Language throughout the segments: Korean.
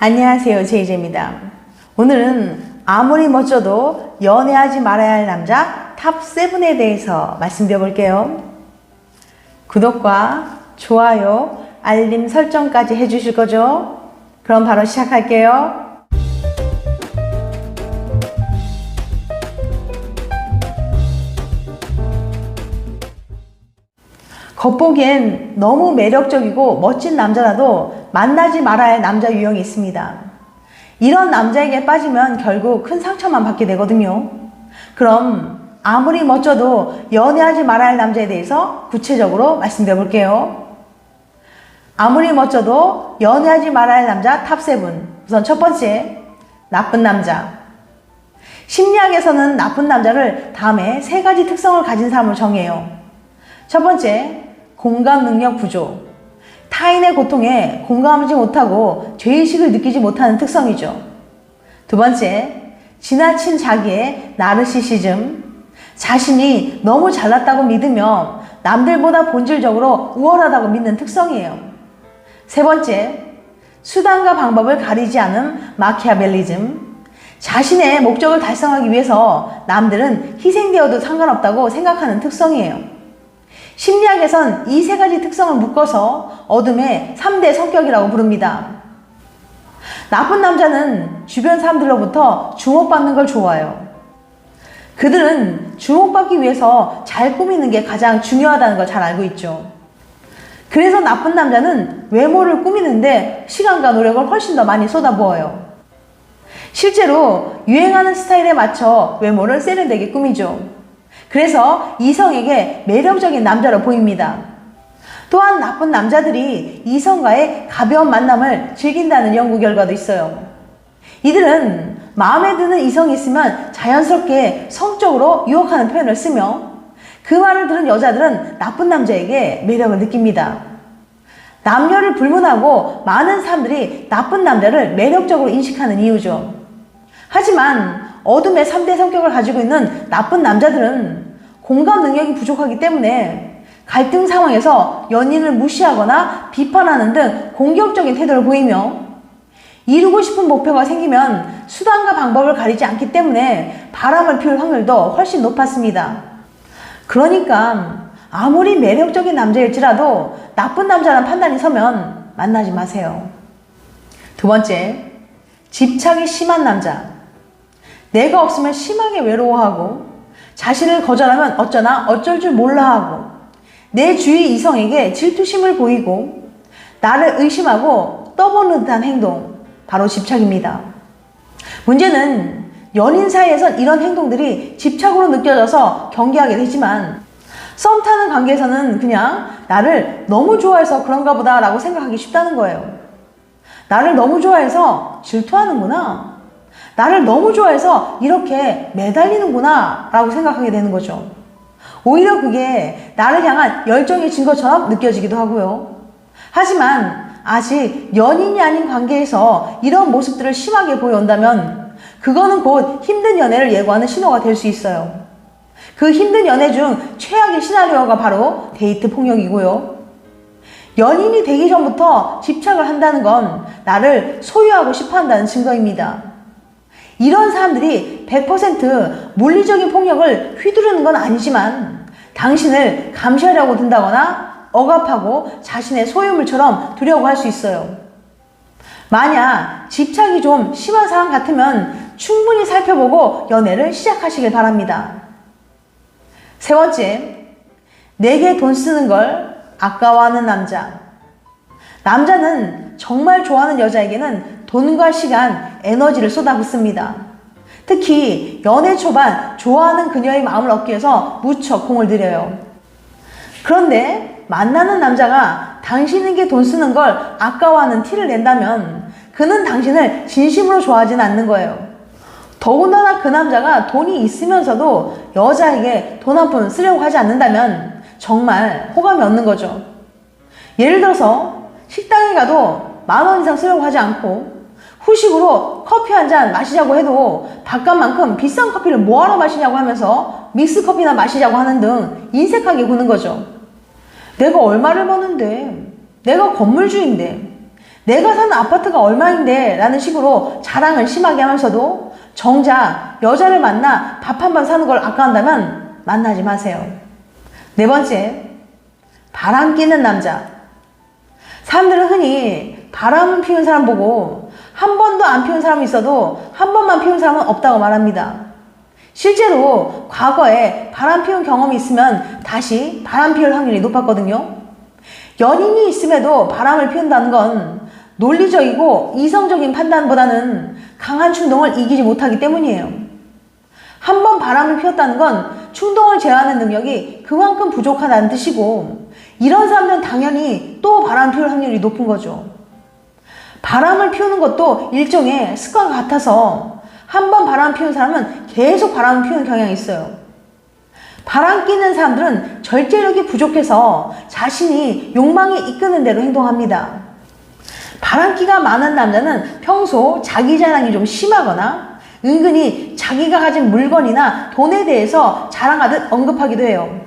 안녕하세요, 제이제입니다. 오늘은 아무리 멋져도 연애하지 말아야 할 남자 탑7에 대해서 말씀드려 볼게요. 구독과 좋아요, 알림 설정까지 해주실 거죠? 그럼 바로 시작할게요. 겉보기엔 너무 매력적이고 멋진 남자라도 만나지 말아야 할 남자 유형이 있습니다. 이런 남자에게 빠지면 결국 큰 상처만 받게 되거든요. 그럼 아무리 멋져도 연애하지 말아야 할 남자에 대해서 구체적으로 말씀드려 볼게요. 아무리 멋져도 연애하지 말아야 할 남자 탑7. 우선 첫 번째, 나쁜 남자. 심리학에서는 나쁜 남자를 다음에 3가지 특성을 가진 사람으로 정해요. 첫 번째, 공감 능력 부족. 타인의 고통에 공감하지 못하고 죄의식을 느끼지 못하는 특성이죠. 두 번째, 지나친 자기의 나르시시즘. 자신이 너무 잘났다고 믿으며 남들보다 본질적으로 우월하다고 믿는 특성이에요. 세 번째, 수단과 방법을 가리지 않은 마키아벨리즘. 자신의 목적을 달성하기 위해서 남들은 희생되어도 상관없다고 생각하는 특성이에요. 심리학에선 이 3가지 특성을 묶어서 어둠의 3대 성격이라고 부릅니다. 나쁜 남자는 주변 사람들로부터 주목받는 걸 좋아해요. 그들은 주목받기 위해서 잘 꾸미는 게 가장 중요하다는 걸 잘 알고 있죠. 그래서 나쁜 남자는 외모를 꾸미는데 시간과 노력을 훨씬 더 많이 쏟아부어요. 실제로 유행하는 스타일에 맞춰 외모를 세련되게 꾸미죠. 그래서 이성에게 매력적인 남자로 보입니다. 또한 나쁜 남자들이 이성과의 가벼운 만남을 즐긴다는 연구 결과도 있어요. 이들은 마음에 드는 이성이 있으면 자연스럽게 성적으로 유혹하는 표현을 쓰며 그 말을 들은 여자들은 나쁜 남자에게 매력을 느낍니다. 남녀를 불문하고 많은 사람들이 나쁜 남자를 매력적으로 인식하는 이유죠. 하지만 어둠의 3대 성격을 가지고 있는 나쁜 남자들은 공감 능력이 부족하기 때문에 갈등 상황에서 연인을 무시하거나 비판하는 등 공격적인 태도를 보이며 이루고 싶은 목표가 생기면 수단과 방법을 가리지 않기 때문에 바람을 피울 확률도 훨씬 높았습니다. 그러니까 아무리 매력적인 남자일지라도 나쁜 남자란 판단이 서면 만나지 마세요. 두 번째, 집착이 심한 남자. 내가 없으면 심하게 외로워하고 자신을 거절하면 어쩌나 어쩔 줄 몰라 하고 내 주위 이성에게 질투심을 보이고 나를 의심하고 떠보는 듯한 행동, 바로 집착입니다. 문제는 연인 사이에선 이런 행동들이 집착으로 느껴져서 경계하게 되지만 썸 타는 관계에서는 그냥 나를 너무 좋아해서 그런가 보다 라고 생각하기 쉽다는 거예요. 나를 너무 좋아해서 질투하는구나, 나를 너무 좋아해서 이렇게 매달리는구나 라고 생각하게 되는 거죠. 오히려 그게 나를 향한 열정의 것처럼 느껴지기도 하고요. 하지만 아직 연인이 아닌 관계에서 이런 모습들을 심하게 보여온다면 그거는 곧 힘든 연애를 예고하는 신호가 될 수 있어요. 그 힘든 연애 중 최악의 시나리오가 바로 데이트 폭력이고요. 연인이 되기 전부터 집착을 한다는 건 나를 소유하고 싶어 한다는 증거입니다. 이런 사람들이 100% 물리적인 폭력을 휘두르는 건 아니지만 당신을 감시하려고 든다거나 억압하고 자신의 소유물처럼 두려고 할 수 있어요. 만약 집착이 좀 심한 사람 같으면 충분히 살펴보고 연애를 시작하시길 바랍니다. 세 번째, 내게 돈 쓰는 걸 아까워하는 남자. 남자는 정말 좋아하는 여자에게는 돈과 시간, 에너지를 쏟아붓습니다. 특히 연애 초반 좋아하는 그녀의 마음을 얻기 위해서 무척 공을 들여요. 그런데 만나는 남자가 당신에게 돈 쓰는 걸 아까워하는 티를 낸다면 그는 당신을 진심으로 좋아하지는 않는 거예요. 더군다나 그 남자가 돈이 있으면서도 여자에게 돈 한 푼 쓰려고 하지 않는다면 정말 호감이 없는 거죠. 예를 들어서 식당에 가도 10,000원 이상 쓰려고 하지 않고 후식으로 커피 한 잔 마시자고 해도 바깥만큼 비싼 커피를 뭐하러 마시냐고 하면서 믹스커피나 마시자고 하는 등 인색하게 구는 거죠. 내가 얼마를 버는데, 내가 건물주인데, 내가 사는 아파트가 얼마인데 라는 식으로 자랑을 심하게 하면서도 정작 여자를 만나 밥 한 번 사는 걸 아까운다면 만나지 마세요. 네 번째, 바람 끼는 남자. 사람들은 흔히 바람 피운 사람 보고 한 번도 안 피운 사람이 있어도 한 번만 피운 사람은 없다고 말합니다. 실제로 과거에 바람 피운 경험이 있으면 다시 바람 피울 확률이 높았거든요. 연인이 있음에도 바람을 피운다는 건 논리적이고 이성적인 판단보다는 강한 충동을 이기지 못하기 때문이에요. 한 번 바람을 피웠다는 건 충동을 제어하는 능력이 그만큼 부족하다는 뜻이고, 이런 사람들은 당연히 또 바람 피울 확률이 높은 거죠. 바람을 피우는 것도 일종의 습관과 같아서 한 번 바람 피운 사람은 계속 바람을 피우는 경향이 있어요. 바람 끼는 사람들은 절제력이 부족해서 자신이 욕망에 이끄는 대로 행동합니다. 바람기가 많은 남자는 평소 자기 자랑이 좀 심하거나 은근히 자기가 가진 물건이나 돈에 대해서 자랑하듯 언급하기도 해요.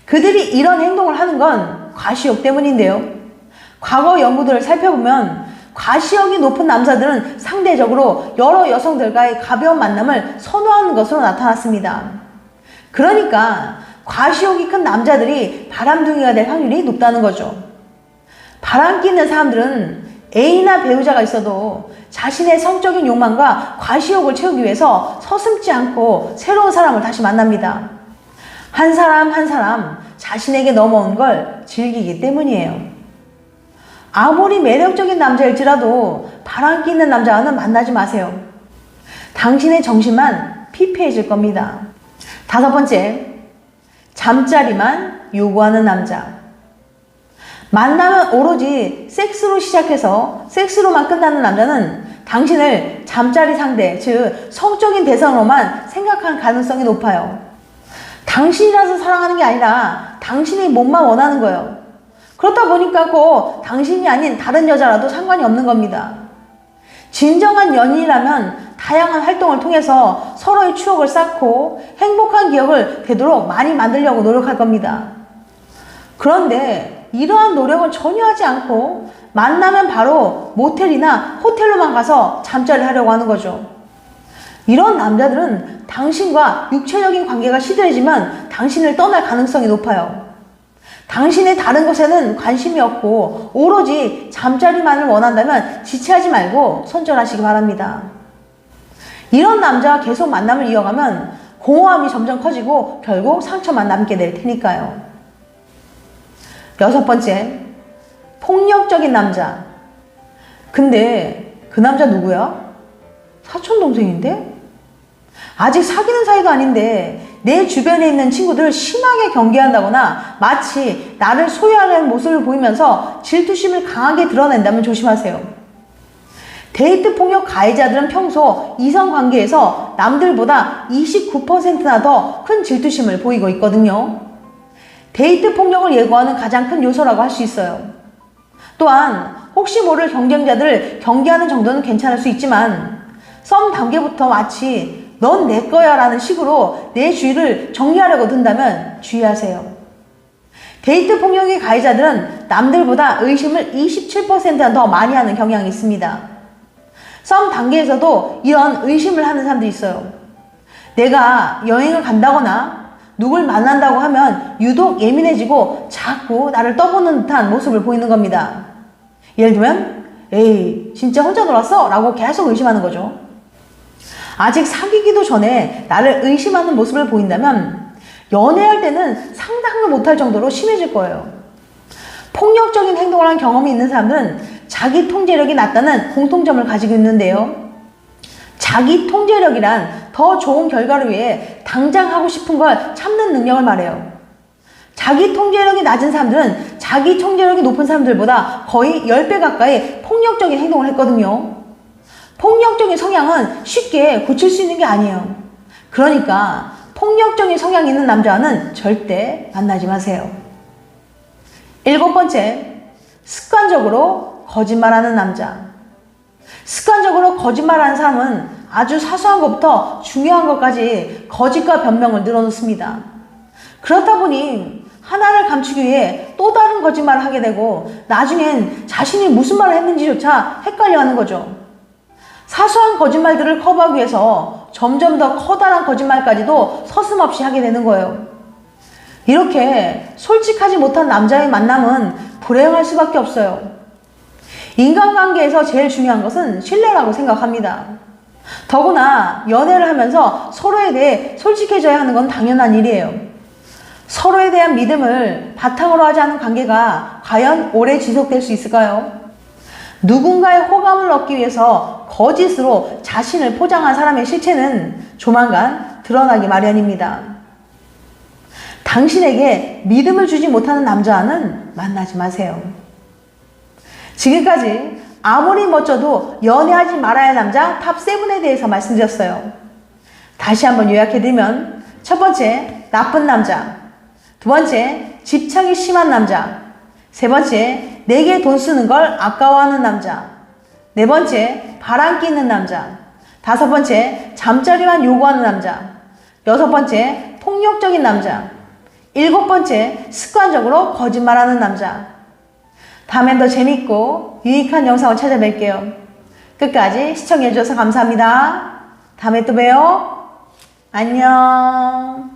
그들이 이런 행동을 하는 건 과시욕 때문인데요. 과거 연구들을 살펴보면 과시욕이 높은 남자들은 상대적으로 여러 여성들과의 가벼운 만남을 선호하는 것으로 나타났습니다. 그러니까 과시욕이 큰 남자들이 바람둥이가 될 확률이 높다는 거죠. 바람 끼는 사람들은 애인이나 배우자가 있어도 자신의 성적인 욕망과 과시욕을 채우기 위해서 서슴지 않고 새로운 사람을 다시 만납니다. 한 사람 한 사람 자신에게 넘어온 걸 즐기기 때문이에요. 아무리 매력적인 남자일지라도 바람 끼는 남자와는 만나지 마세요. 당신의 정신만 피폐해질 겁니다. 다섯 번째, 잠자리만 요구하는 남자. 만나면 오로지 섹스로 시작해서 섹스로만 끝나는 남자는 당신을 잠자리 상대, 즉 성적인 대상으로만 생각할 가능성이 높아요. 당신이라서 사랑하는 게 아니라 당신의 몸만 원하는 거예요. 그렇다 보니까 꼭 당신이 아닌 다른 여자라도 상관이 없는 겁니다. 진정한 연인이라면 다양한 활동을 통해서 서로의 추억을 쌓고 행복한 기억을 되도록 많이 만들려고 노력할 겁니다. 그런데 이러한 노력은 전혀 하지 않고 만나면 바로 모텔이나 호텔로만 가서 잠자리를 하려고 하는 거죠. 이런 남자들은 당신과 육체적인 관계가 시들해지면 당신을 떠날 가능성이 높아요. 당신의 다른 것에는 관심이 없고 오로지 잠자리만을 원한다면 지체하지 말고 손절하시기 바랍니다. 이런 남자와 계속 만남을 이어가면 공허함이 점점 커지고 결국 상처만 남게 될 테니까요. 여섯 번째, 폭력적인 남자. 근데 그 남자 누구야? 사촌동생인데? 아직 사귀는 사이도 아닌데 내 주변에 있는 친구들을 심하게 경계한다거나 마치 나를 소유하려는 모습을 보이면서 질투심을 강하게 드러낸다면 조심하세요. 데이트 폭력 가해자들은 평소 이성관계에서 남들보다 29%나 더 큰 질투심을 보이고 있거든요. 데이트 폭력을 예고하는 가장 큰 요소라고 할 수 있어요. 또한 혹시 모를 경쟁자들을 경계하는 정도는 괜찮을 수 있지만 썸 단계부터 마치 넌 내 거야 라는 식으로 내 주위를 정리하려고 든다면 주의하세요. 데이트 폭력의 가해자들은 남들보다 의심을 27%나 더 많이 하는 경향이 있습니다. 썸 단계에서도 이런 의심을 하는 사람들이 있어요. 내가 여행을 간다거나 누굴 만난다고 하면 유독 예민해지고 자꾸 나를 떠보는 듯한 모습을 보이는 겁니다. 예를 들면 에이 진짜 혼자 놀았어? 라고 계속 의심하는 거죠. 아직 사귀기도 전에 나를 의심하는 모습을 보인다면 연애할 때는 상상도 못할 정도로 심해질 거예요. 폭력적인 행동을 한 경험이 있는 사람들은 자기 통제력이 낮다는 공통점을 가지고 있는데요. 자기 통제력이란 더 좋은 결과를 위해 당장 하고 싶은 걸 참는 능력을 말해요. 자기 통제력이 낮은 사람들은 자기 통제력이 높은 사람들보다 거의 10배 가까이 폭력적인 행동을 했거든요. 폭력적인 성향은 쉽게 고칠 수 있는 게 아니에요. 그러니까 폭력적인 성향이 있는 남자와는 절대 만나지 마세요. 일곱 번째, 습관적으로 거짓말하는 남자. 습관적으로 거짓말하는 사람은 아주 사소한 것부터 중요한 것까지 거짓과 변명을 늘어놓습니다. 그렇다 보니 하나를 감추기 위해 또 다른 거짓말을 하게 되고 나중엔 자신이 무슨 말을 했는지조차 헷갈려하는 거죠. 사소한 거짓말들을 커버하기 위해서 점점 더 커다란 거짓말까지도 서슴없이 하게 되는 거예요. 이렇게 솔직하지 못한 남자의 만남은 불행할 수밖에 없어요. 인간관계에서 제일 중요한 것은 신뢰라고 생각합니다. 더구나 연애를 하면서 서로에 대해 솔직해져야 하는 건 당연한 일이에요. 서로에 대한 믿음을 바탕으로 하지 않은 관계가 과연 오래 지속될 수 있을까요? 누군가의 호감을 얻기 위해서 거짓으로 자신을 포장한 사람의 실체는 조만간 드러나기 마련입니다. 당신에게 믿음을 주지 못하는 남자와는 만나지 마세요. 지금까지 아무리 멋져도 연애하지 말아야 할 남자 탑7에 대해서 말씀드렸어요. 다시 한번 요약해드리면 첫 번째, 나쁜 남자. 두 번째, 집착이 심한 남자. 세 번째, 내게 돈 쓰는 걸 아까워하는 남자. 네 번째, 바람기 있는 남자. 다섯 번째, 잠자리만 요구하는 남자. 여섯 번째, 폭력적인 남자. 일곱 번째, 습관적으로 거짓말하는 남자. 다음엔 더 재밌고 유익한 영상을 찾아뵐게요. 끝까지 시청해주셔서 감사합니다. 다음에 또 봬요. 안녕.